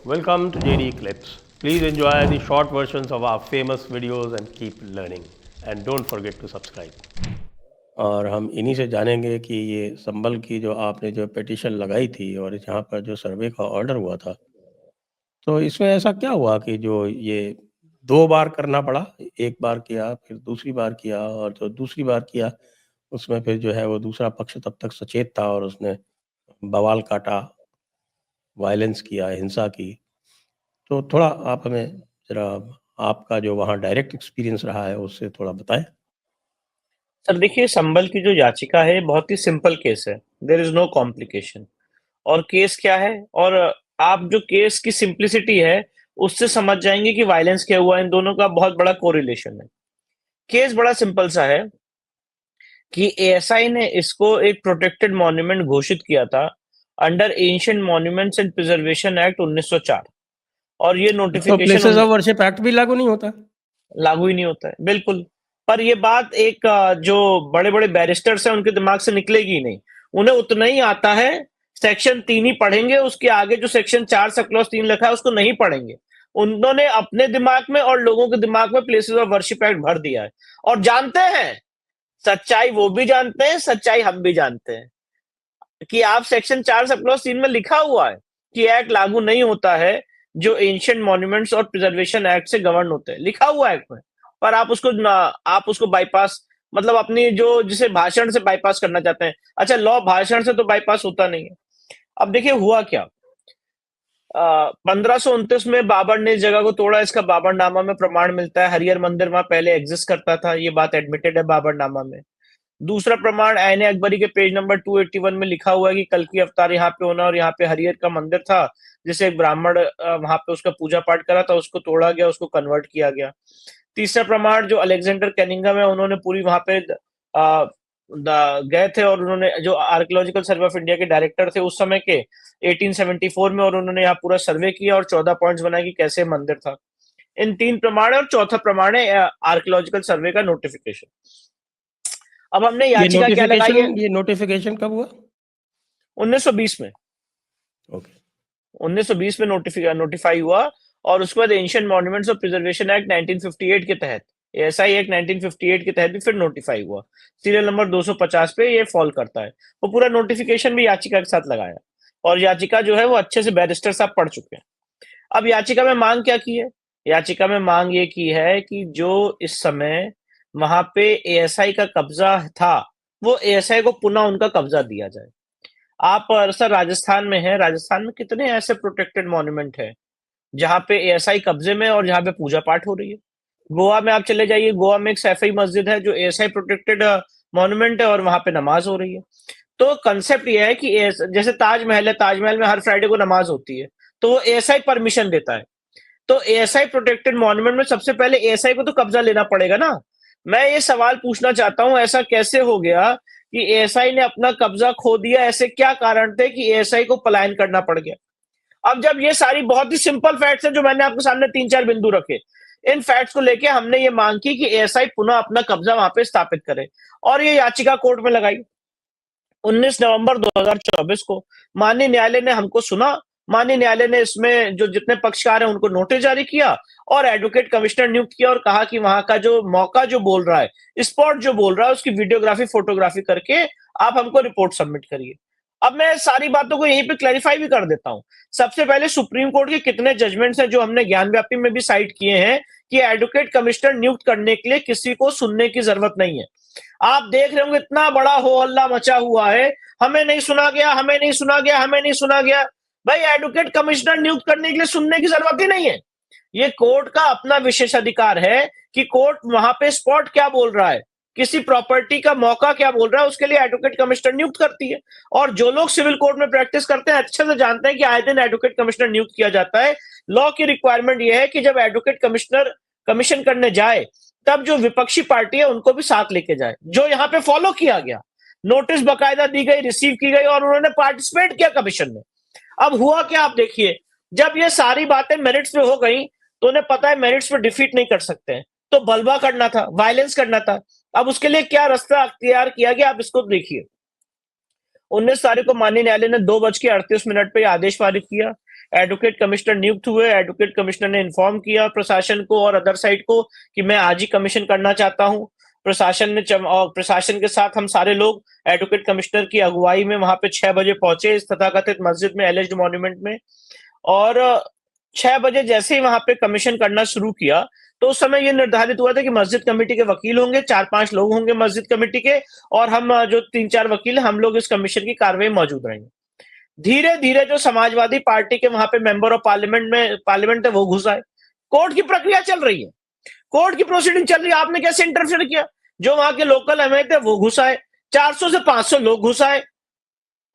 Welcome to JD Clips. Please enjoy the short versions of our famous videos and keep learning. And don't forget to subscribe. और हम इन्हीं से जानेंगे कि ये संबल की जो आपने जो पिटीशन लगाई थी और यहाँ पर जो सर्वे का ऑर्डर हुआ था, तो इसमें ऐसा क्या हुआ कि जो ये 2 बार करना पड़ा? एक बार किया, फिर दूसरी बार किया और जो दूसरी बार किया, उसमें फिर जो है वो दूसरा पक्ष तब तक सचेत था और उसने बवाल काटा, वायलेंस किया, हिंसा की। तो थोड़ा आप हमें ज़रा आपका जो वहाँ डायरेक्ट एक्सपीरियंस रहा है, उससे थोड़ा बताएँ? सर देखिए, संबल की जो याचिका है बहुत ही सिंपल केस है। There is no complication. और केस क्या है, और आप जो केस की सिंप्लिसिटी है उससे समझ जाएंगे कि वायलेंस क्या हुआ। इन दोनों का बहुत बड़ा कोरिलेशन है। केस बड़ा सिंपल सा है कि एएसआई ने इसको एक प्रोटेक्टेड मॉन्यूमेंट घोषित किया था under ancient monuments and preservation act 1904। और ये तो notification places of worship act भी लागू नहीं होता? लागू ही नहीं होता है, बिल्कुल। पर ये बात एक जो बड़े-बड़े बैरिस्टर्स हैं उनके दिमाग से निकलेगी ही नहीं। उन्हें उतना ही आता है, सेक्शन 3 ही पढ़ेंगे, उसके आगे जो सेक्शन 4 सब क्लॉज 3 लिखा है उसको नहीं पढ़ेंगे। उन्होंने अपने दिमाग में और लोगों के दिमाग में प्लेसेस ऑफ वर्शिप एक्ट भर दिया है। और जानते हैं, सच्चाई वो भी जानते हैं, सच्चाई हम भी जानते हैं कि आप सेक्शन 4 सब क्लॉज 3 में लिखा हुआ है कि एक्ट लागू नहीं होता है जो एंशिएंट मॉन्यूमेंट्स और प्रिजर्वेशन एक्ट से गवर्न होते हैं, लिखा हुआ है एक्ट में। पर आप उसको बाईपास, मतलब अपनी जो जिसे भाषण से बाईपास करना चाहते हैं। अच्छा, लॉ भाषण से तो बाईपास होता नहीं है। अब देखिए हुआ क्या। 1529 में बाबर ने इस जगह को तोड़ा। इसका बाबरनामा में प्रमाण मिलता है। हरिहर मंदिर वहां पहले एग्जिस्ट करता था, ये बात एडमिटेड है बाबरनामा में। दूसरा प्रमाण ऐन अकबरी के पेज नंबर 281 में लिखा हुआ है कि कल की अवतार यहाँ पे होना, और यहाँ पे हरिहर का मंदिर था जिसे एक ब्राह्मण वहां पे उसका पूजा पाठ करा था, उसको तोड़ा गया, उसको कन्वर्ट किया गया। तीसरा प्रमाण जो अलेक्जेंडर कैनिंगम है, उन्होंने पूरी वहां पे गए थे और उन्होंने, जो आर्कियोलॉजिकल सर्वे ऑफ इंडिया के डायरेक्टर थे उस समय के, 1874 में, और उन्होंने यहाँ पूरा सर्वे किया और 14 पॉइंट्स बनाए कि कैसे मंदिर था। इन 3 प्रमाण है, और चौथा प्रमाण है आर्कियोलॉजिकल सर्वे का नोटिफिकेशन। अब हमने याचिका क्या लगाई है? ये नोटिफिकेशन कब हुआ? 1920 में। ओके। 1920 में नोटिफाई हुआ। और उसके बाद ancient monuments of preservation act 1958 के तहत, एएसआई एक्ट 1958 के तहत भी फिर नोटिफाई हुआ। सीरियल नंबर 250 पे ये फॉल करता है। वो पूरा नोटिफिकेशन भी याचिका के साथ लगाया, और याचिका जो है वो अच्छे से बैरिस्टर साहब पढ़ चुके हैं। अब याचिका में मांग क्या की है? याचिका में मांग ये की है कि जो इस समय वहां पे एएसआई का कब्जा था, वो एएसआई को पुनः उनका कब्जा दिया जाए। आप सर राजस्थान में हैं, राजस्थान में कितने ऐसे प्रोटेक्टेड मॉन्यूमेंट है जहाँ पे एएसआई कब्जे में और जहाँ पे पूजा पाठ हो रही है? गोवा में आप चले जाइए, गोवा में एक सैफई मस्जिद है जो एएसआई प्रोटेक्टेड मॉन्यूमेंट है, और वहां पे नमाज हो रही है। तो कंसेप्ट ये है कि जैसे ताजमहल है, ताजमहल में हर फ्राइडे को नमाज होती है, तो वो एएसआई परमिशन देता है। तो एएसआई प्रोटेक्टेड मॉन्यूमेंट में सबसे पहले एएसआई को तो कब्जा लेना पड़ेगा ना। मैं ये सवाल पूछना चाहता हूं, ऐसा कैसे हो गया कि एएसआई ने अपना कब्जा खो दिया? ऐसे क्या कारण थे कि एएसआई को पलायन करना पड़ गया? अब जब ये सारी बहुत ही सिंपल फैक्ट्स हैं जो मैंने आपके सामने 3-4 बिंदु रखे, इन फैक्ट्स को लेके हमने ये मांग की कि एएसआई पुनः अपना कब्जा वहां पे स्थापित करे, और ये याचिका कोर्ट में लगाई। 19 नवंबर 2024 को माननीय न्यायालय ने हमको सुना। माननीय न्यायालय ने इसमें जो जितने पक्षकार हैं उनको नोटिस जारी किया और एडवोकेट कमिश्नर नियुक्त किया, और कहा कि वहां का जो मौका जो बोल रहा है, स्पॉट जो बोल रहा है, उसकी वीडियोग्राफी फोटोग्राफी करके आप हमको रिपोर्ट सबमिट करिए। अब मैं सारी बातों को यहीं पे क्लैरिफाई भी कर देता हूं। सबसे पहले सुप्रीम कोर्ट के कितने जजमेंट्स हैं जो हमने ज्ञान व्यापी में भी साइट किए हैं कि एडवोकेट कमिश्नर नियुक्त करने के लिए किसी को सुनने की जरूरत नहीं है। आप देख रहे होंगे इतना बड़ा हो हल्ला मचा हुआ है, हमें नहीं सुना गया, हमें नहीं सुना गया, हमें नहीं सुना गया। भाई एडवोकेट कमिश्नर नियुक्त करने के लिए सुनने की जरूरत ही नहीं है। ये कोर्ट का अपना विशेष अधिकार है कि कोर्ट वहां पे स्पॉट क्या बोल रहा है, किसी प्रॉपर्टी का मौका क्या बोल रहा है, उसके लिए एडवोकेट कमिश्नर नियुक्त करती है। और जो लोग सिविल कोर्ट में प्रैक्टिस करते हैं अच्छे से जानते हैं कि आए दिन एडवोकेट कमिश्नर नियुक्त किया जाता है। लॉ की रिक्वायरमेंट यह है कि जब एडवोकेट कमिश्नर कमीशन करने जाए तब जो विपक्षी पार्टी है उनको भी साथ लेके जाए, जो यहाँ पे फॉलो किया गया। नोटिस बकायदा दी गई, रिसीव की गई, और उन्होंने पार्टिसिपेट किया कमीशन में। अब हुआ क्या आप देखिए, जब ये सारी बातें मेरिट्स पे हो गई तो उन्हें पता है मेरिट्स पे डिफीट नहीं कर सकते हैं, तो बलवा करना था, वायलेंस करना था। अब उसके लिए क्या रास्ता अख्तियार किया गया, आप इसको देखिए। 19 तारीख को माननीय न्यायालय ने 2:38 पे आदेश पारित किया एडवोकेट कमिश्नर नियुक्त हुए। एडवोकेट कमिश्नर ने इन्फॉर्म किया प्रशासन को और अदर साइड को कि मैं आज ही कमीशन करना चाहता हूं। प्रशासन ने और प्रशासन के साथ हम सारे लोग एडवोकेट कमिश्नर की अगुवाई में वहां पे 6 बजे पहुंचे इस तथाकथित मस्जिद में, एलिज्ड मॉन्यूमेंट में। और 6 बजे जैसे ही वहां पे कमीशन करना शुरू किया तो उस समय ये निर्धारित हुआ था कि मस्जिद कमेटी के वकील होंगे, 4-5 लोग होंगे मस्जिद कमेटी के, और हम जो 3-4 वकील हैं, हम लोग इस कमीशन की कार्रवाई में मौजूद रहेंगे। धीरे धीरे जो समाजवादी पार्टी के वहां पे मेंबर ऑफ पार्लियामेंट है वो घुस आए। कोर्ट की प्रक्रिया चल रही है, कोर्ट की प्रोसीडिंग चल रही है, आपने कैसे इंटरफेयर किया? जो वहां के लोकल एमए थे वो घुस आए, 400 से 500 लोग घुस आए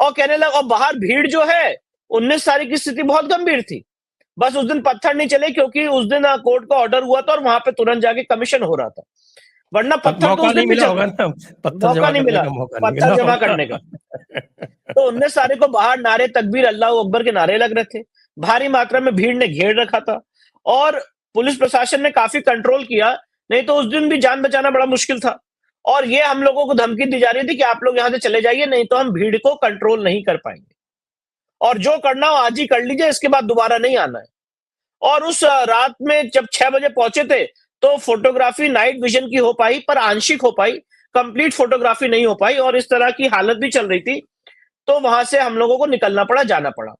और कहने लगे, और बाहर भीड़ जो है 19 तारीख की स्थिति बहुत गंभीर थी। बस उस दिन पत्थर नहीं चले क्योंकि उस दिन कोर्ट का ऑर्डर हुआ था और वहां पे तुरंत जाके कमीशन हो रहा था, वरना पत्थर तो उस दिन भी होगा चलता। ना, पत्थर मौका जमा नहीं करने मिला का मौका नहीं पत्थर मिला जमा होगा। करने का। तो 19 तारीख को बाहर नारे तकबीर अल्लाह अकबर के नारे लग रहे थे, भारी मात्रा में भीड़ ने घेर रखा था और पुलिस प्रशासन ने काफी कंट्रोल किया, नहीं तो उस दिन भी जान बचाना बड़ा मुश्किल था। और ये हम लोगों को धमकी दी जा रही थी कि आप लोग यहां से चले जाइए, नहीं तो हम भीड़ को कंट्रोल नहीं कर पाएंगे और जो करना हो आज ही कर लीजिए, इसके बाद दोबारा नहीं आना है। और उस रात में जब 6 बजे पहुंचे थे तो फोटोग्राफी नाइट विजन की हो पाई, पर आंशिक हो पाई, कंप्लीट फोटोग्राफी नहीं हो पाई और इस तरह की हालत भी चल रही थी, तो वहां से हम लोगों को निकलना पड़ा, जाना पड़ा।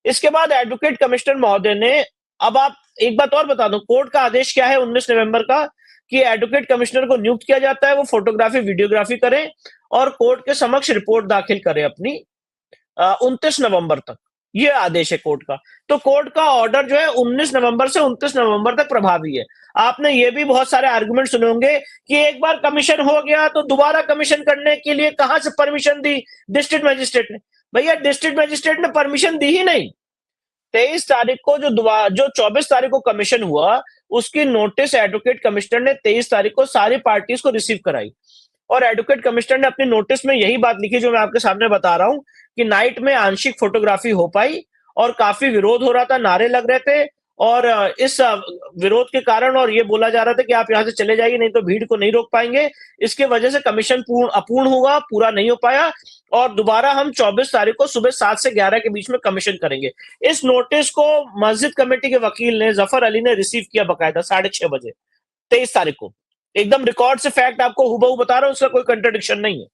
इसके बाद एडवोकेट कमिश्नर महोदय ने, अब आप एक बात और बता दूं, कोर्ट का आदेश क्या है 19 नवंबर का, कि एडवोकेट कमिश्नर को नियुक्त किया जाता है, वो फोटोग्राफी वीडियोग्राफी करें और कोर्ट के समक्ष रिपोर्ट दाखिल करें अपनी 29 नवंबर तक। ये आदेश है कोर्ट का। तो कोर्ट का ऑर्डर जो है 19 नवंबर से 29 नवंबर तक प्रभावी है। आपने ये भी बहुत सारे आर्गुमेंट सुने होंगे कि एक बार कमीशन हो गया तो दोबारा कमीशन करने के लिए कहां से परमिशन दी डिस्ट्रिक्ट मजिस्ट्रेट ने? भैया डिस्ट्रिक्ट मजिस्ट्रेट ने परमिशन दी ही नहीं। 23 तारीख को जो 24 तारीख को कमीशन हुआ, उसकी नोटिस एडवोकेट कमिश्नर ने 23 तारीख को सारी पार्टीज को रिसीव कराई और एडवोकेट कमिश्नर ने अपनी नोटिस में यही बात लिखी जो मैं आपके सामने बता रहा हूं कि नाइट में आंशिक फोटोग्राफी हो पाई और काफी विरोध हो रहा था, नारे लग रहे थे और इस विरोध के कारण और ये बोला जा रहा था कि आप यहां से चले जाइए, नहीं तो भीड़ को नहीं रोक पाएंगे। इसके वजह से कमीशन अपूर्ण होगा, पूरा नहीं हो पाया और दोबारा हम 24 तारीख को सुबह 7 से 11 के बीच में कमीशन करेंगे। इस नोटिस को मस्जिद कमेटी के वकील ने, जफर अली ने रिसीव किया बकायदा 6:30 बजे 23 तारीख को। एकदम रिकॉर्ड से फैक्ट आपको हुबहू बता रहा हूं, उसका कोई कंट्रडिक्शन नहीं है।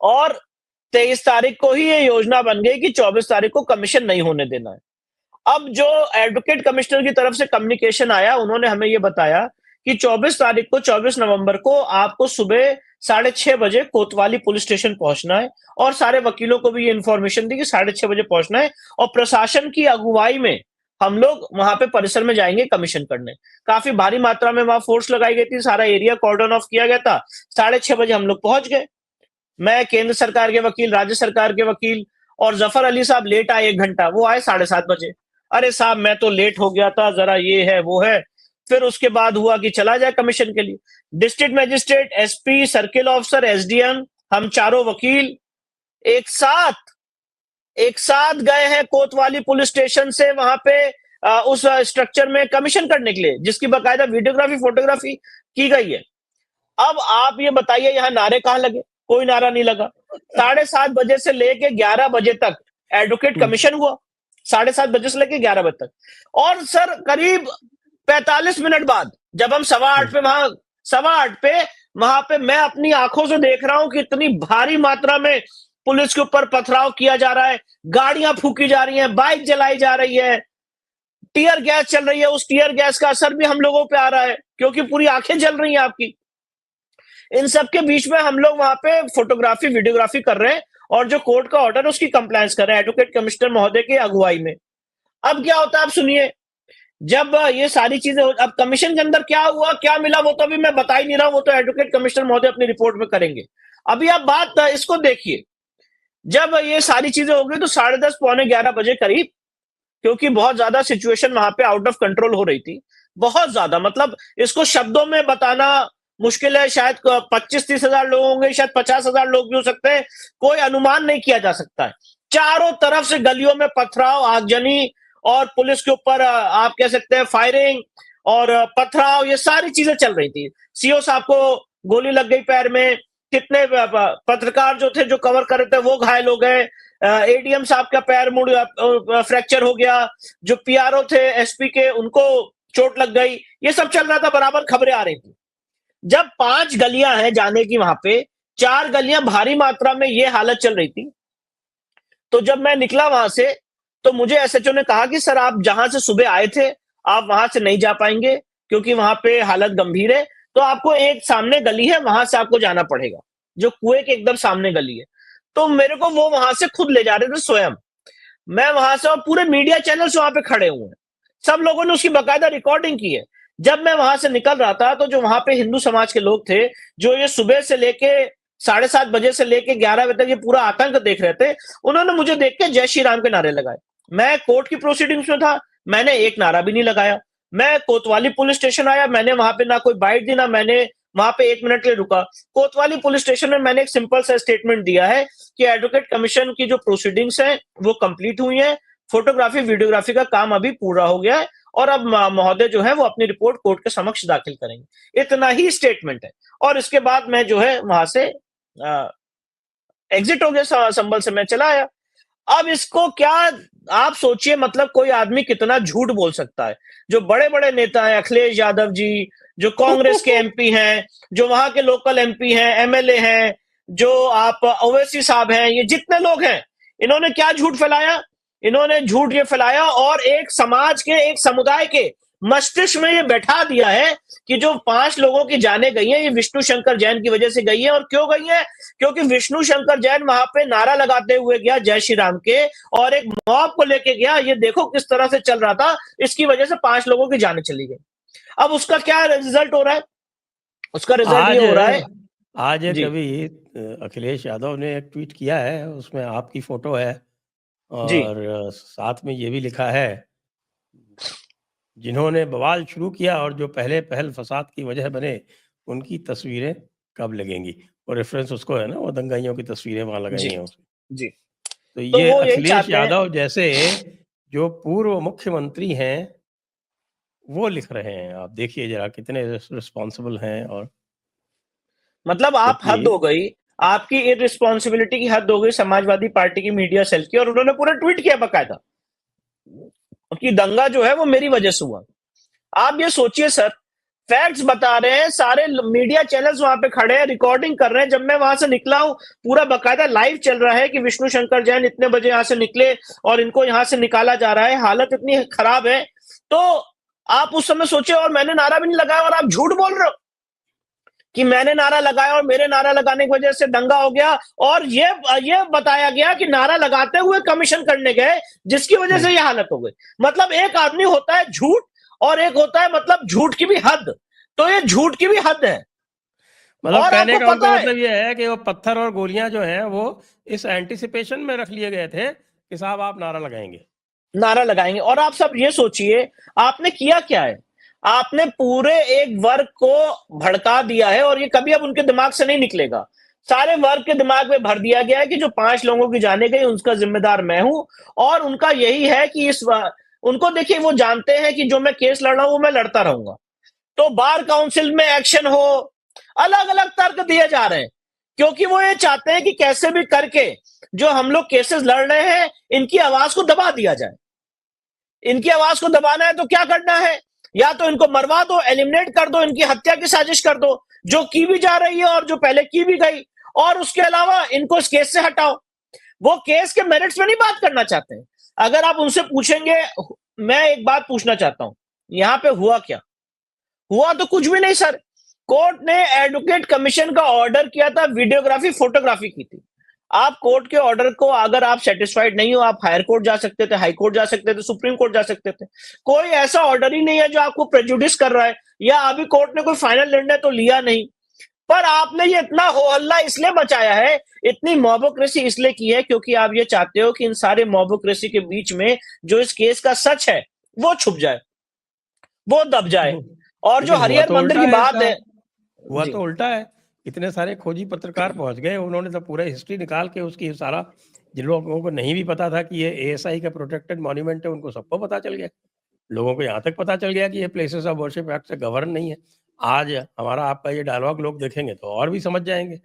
और 23 तारीख को ही ये योजना बन गई कि 24 तारीख को कमीशन नहीं होने देना है। अब जो एडवोकेट कमिश्नर की तरफ से कम्युनिकेशन आया, उन्होंने हमें ये बताया कि 24 तारीख को 24 नवंबर को आपको सुबह 6:30 बजे कोतवाली पुलिस स्टेशन पहुंचना है और सारे वकीलों को भी ये इंफॉर्मेशन दी कि 6:30 बजे पहुंचना है और प्रशासन की अगुवाई में हम लोग वहां पे परिसर में जाएंगे कमीशन करने। काफी भारी मात्रा में वहां फोर्स लगाई गई थी, सारा एरिया कॉर्डन ऑफ किया गया था। 6:30 बजे हम लोग पहुंच गए। मैं, केंद्र सरकार के वकील, राज्य सरकार के वकील और जफर अली साहब लेट आए 1 घंटा, वो आए 7:30 बजे। अरे साहब मैं तो लेट हो गया था, जरा ये है वो है। फिर उसके बाद हुआ कि चला जाए कमीशन के लिए। District magistrate, SP, circle officer, SDM, हम चारों वकील एक साथ गए हैं कोतवाली पुलिस स्टेशन से वहां पे उस स्ट्रक्चर में कमीशन करने के लिए, जिसकी बकायदा वीडियोग्राफी फोटोग्राफी की गई है। अब आप ये बताइए यहाँ नारे कहां लगे? कोई नारा नहीं लगा। 7:30 बजे से लेके 11 बजे तक एडवोकेट कमीशन हुआ, 7:30 बजे से लेके 11 बजे तक। और सर करीब 45 मिनट बाद जब हम 8:15 पे वहां पे मैं अपनी आंखों से देख रहा हूं कि इतनी भारी मात्रा में पुलिस के ऊपर पथराव किया जा रहा है, गाड़ियां फूकी जा रही हैं, बाइक जलाई जा रही है, टीयर गैस चल रही है। उस टीयर गैस का असर भी हम लोगों पे आ रहा है क्योंकि पूरी आंखें जल रही हैं आपकी। इन सब के बीच में हम लोग वहां पे फोटोग्राफी वीडियोग्राफी कर रहे हैं और जो कोर्ट का ऑर्डर है उसकी कंप्लायंस कर रहे हैं एडवोकेट कमिश्नर महोदय की अगुवाई में। अब क्या होता है आप सुनिए, जब ये सारी चीजें अब कमीशन के अंदर क्या हुआ क्या मिला वो तो अभी मैं बता ही नहीं रहा हूं, वो तो एडवोकेट कमिश्नर महोदय अपनी रिपोर्ट में करेंगे। अभी आप बात इसको देखिए, जब ये सारी चीजें हो गई तो 10:30 पौने 11 बजे करीब, क्योंकि बहुत ज्यादा सिचुएशन वहां पे आउट ऑफ कंट्रोल हो रही थी, बहुत ज्यादा, मतलब इसको शब्दों में बताना मुश्किल है। शायद 25-30 हजार लोग होंगे, शायद 50,000 लोग भी हो सकते हैं, कोई अनुमान नहीं किया जा सकता है। चारों तरफ से गलियों में पथराव, आगजनी और पुलिस के ऊपर आप कह सकते हैं फायरिंग और पथराव, ये सारी चीजें चल रही थी। सीओ साहब को गोली लग गई पैर में, कितने पत्रकार जो थे जो कवर कर रहे थे वो घायल हो गए, एडीएम साहब का पैर मुड़ फ्रैक्चर हो गया, जो पीआरओ थे एसपी के उनको चोट लग गई, ये सब चल रहा था, बराबर खबरें आ रही थी। जब 5 गलियां हैं जाने की, वहां पे 4 गलियां भारी मात्रा में ये हालत चल रही थी। तो जब मैं निकला वहां से, तो मुझे एसएचओ ने कहा कि सर आप जहां से सुबह आए थे आप वहां से नहीं जा पाएंगे क्योंकि वहां पे हालत गंभीर है, तो आपको एक सामने गली है वहां से आपको जाना पड़ेगा, जो कुएं के एकदम सामने गली है। तो मेरे को वो वहां से खुद ले जा रहे थे स्वयं, मैं वहां से, और पूरे मीडिया चैनल्स वहां पे खड़े हुए हैं, सब लोगों ने उसकी बाकायदा रिकॉर्डिंग की है। जब मैं वहां से निकल रहा था तो जो वहां पे हिंदू समाज के लोग थे, जो ये सुबह से लेके 7:30 बजे से लेके 11 बजे तक ये पूरा आतंक देख रहे थे, उन्होंने मुझे देख के जय श्री राम के नारे लगाए। मैं कोर्ट की प्रोसीडिंग्स में था, मैंने एक नारा भी नहीं लगाया। मैं कोतवाली पुलिस स्टेशन आया, मैंने वहां पे ना कोई बाइट दी, ना मैंने वहां पे 1 मिनट के लिए रुका। कोतवाली पुलिस स्टेशन में मैंने एक सिंपल सा स्टेटमेंट दिया है कि एडवोकेट कमीशन की जो प्रोसीडिंग्स हैं वो कंप्लीट हुई हैं, फोटोग्राफी वीडियोग्राफी का काम अभी पूरा हो गया है और अब महोदय जो है वो अपनी रिपोर्ट कोर्ट के समक्ष दाखिल करेंगे। इतना ही स्टेटमेंट है और इसके बाद मैं जो है वहां से एग्जिट हो गया, संभल से मैं चला आया। अब इसको क्या आप सोचिए, मतलब कोई आदमी कितना झूठ बोल सकता है। जो बड़े बड़े नेता हैं, अखिलेश यादव जी, जो कांग्रेस के एमपी हैं, जो वहां के लोकल एमपी हैं, एमएलए हैं, जो आप ओवैसी साहब हैं, ये जितने लोग हैं, इन्होंने क्या झूठ फैलाया? इन्होंने झूठ ये फैलाया और एक समाज के, एक समुदाय के मस्तिष्क में ये बैठा दिया है कि जो 5 लोगों की जाने गई हैं, ये विष्णु शंकर जैन की वजह से गई है। और क्यों गई है? क्योंकि विष्णु शंकर जैन वहां पे नारा लगाते हुए गया जय श्री राम के, और एक मॉब को लेके गया। ये देखो किस तरह से चल रहा था, इसकी वजह से 5 लोगों की जाने चली गई। अब उसका क्या रिजल्ट हो रहा है? उसका रिजल्ट ये हो रहा है आज जी। कभी अखिलेश यादव ने एक ट्वीट किया है, उसमें आपकी फोटो है जी और साथ में ये भी लिखा है, जिन्होंने बवाल शुरू किया और जो पहले पहल फसाद की वजह बने, उनकी तस्वीरें कब लगेंगी। और रेफरेंस उसको है ना, वो दंगाइयों की तस्वीरें वहां लगाई जी हैं उसमें। जी। तो तो ये वो यही अखिलेश चाहते हैं। यादव जैसे जो पूर्व मुख्यमंत्री हैं वो लिख रहे हैं, आप देखिए जरा कितने रिस्पॉन्सिबल हैं। और मतलब आप क्योंकि हद हो गई, आपकी इररिस्पॉन्सिबिलिटी की हद हो गई समाजवादी पार्टी की मीडिया सेल की, और उन्होंने पूरा ट्वीट किया बकायदा कि दंगा जो है वो मेरी वजह से हुआ। आप ये सोचिए सर, फैक्ट्स बता रहे हैं, सारे मीडिया चैनल्स वहां पे खड़े हैं, रिकॉर्डिंग कर रहे हैं। जब मैं वहां से निकला हूं, पूरा बकायदा लाइव चल रहा है कि विष्णु शंकर जैन इतने बजे यहां से निकले और इनको यहां से निकाला जा रहा है, हालत इतनी खराब है। तो आप उस समय सोचे, और मैंने नारा भी नहीं लगाया और आप झूठ बोल रहे हो कि मैंने नारा लगाया और मेरे नारा लगाने की वजह से दंगा हो गया। और ये बताया गया कि नारा लगाते हुए कमीशन करने गए जिसकी वजह से ये हालत हो गई। मतलब एक आदमी होता है झूठ और एक होता है मतलब झूठ की भी हद। तो ये झूठ की भी हद है। मतलब और कहने आपको का उनका पता है, मतलब ये है कि वो पत्थर और गोलियां जो हैं वो इस एंटिसिपेशन में रख लिए गए थे कि साहब आप नारा लगाएंगे। नारा लगाएंगे। और आप सब ये सोचिए आपने किया क्या है, आपने पूरे एक वर्ग को भड़का दिया है और ये कभी अब उनके दिमाग से नहीं निकलेगा। सारे वर्ग के दिमाग में भर दिया गया है कि जो 5 लोगों की जाने गई उसका जिम्मेदार मैं हूं। और उनका यही है कि उनको देखिए, वो जानते हैं कि जो मैं केस लड़ रहा हूं वो मैं लड़ता रहूंगा। तो बार काउंसिल में एक्शन हो, अलग अलग तर्क दिए जा रहे हैं, क्योंकि वो ये चाहते हैं कि कैसे भी करके जो हम लोग केसेस लड़ रहे हैं इनकी आवाज को दबा दिया जाए। इनकी आवाज को दबाना है तो क्या करना है, या तो इनको मरवा दो, एलिमिनेट कर दो, इनकी हत्या की साजिश कर दो जो की भी जा रही है और जो पहले की भी गई, और उसके अलावा इनको इस केस से हटाओ। वो केस के मेरिट्स में नहीं बात करना चाहते हैं। अगर आप उनसे पूछेंगे, मैं एक बात पूछना चाहता हूं, यहां पे हुआ क्या? हुआ तो कुछ भी नहीं सर। कोर्ट ने एडवोकेट कमीशन का ऑर्डर किया था, वीडियोग्राफी फोटोग्राफी की थी। आप कोर्ट के ऑर्डर को अगर आप सेटिस्फाइड नहीं हो, आप हायर कोर्ट जा सकते थे, हाई कोर्ट जा सकते थे, सुप्रीम कोर्ट जा सकते थे। कोई ऐसा ऑर्डर ही नहीं है जो आपको प्रेजुडिस कर रहा है, या अभी कोर्ट ने कोई फाइनल निर्णय तो लिया नहीं। पर आपने ये इतना हो हल्ला इसलिए मचाया है, इतनी मॉबोक्रेसी इसलिए की है क्योंकि आप ये चाहते हो कि इन सारे मॉबोक्रेसी के बीच में जो इस केस का सच है वो छुप जाए, वो दब जाए। और जो लेकिन हुआ हरिहर तो मंदिर उल्टा की है बात इसका, है हुआ जी, तो उल्टा है। इतने सारे खोजी पत्रकार पहुंच गए, उन्होंने तो पूरा हिस्ट्री निकाल के उसकी सारा, जिन लोगों को नहीं भी पता था कि ये एएसआई का प्रोटेक्टेड मॉन्यूमेंट है उनको सबको पता चल गया। लोगों को यहाँ तक पता चल गया कि ये प्लेसेस ऑफ वर्शिप एक्ट से गवर्न नहीं है। आज हमारा आपका ये डायलॉग लोग देखेंगे तो और भी समझ जाएंगे।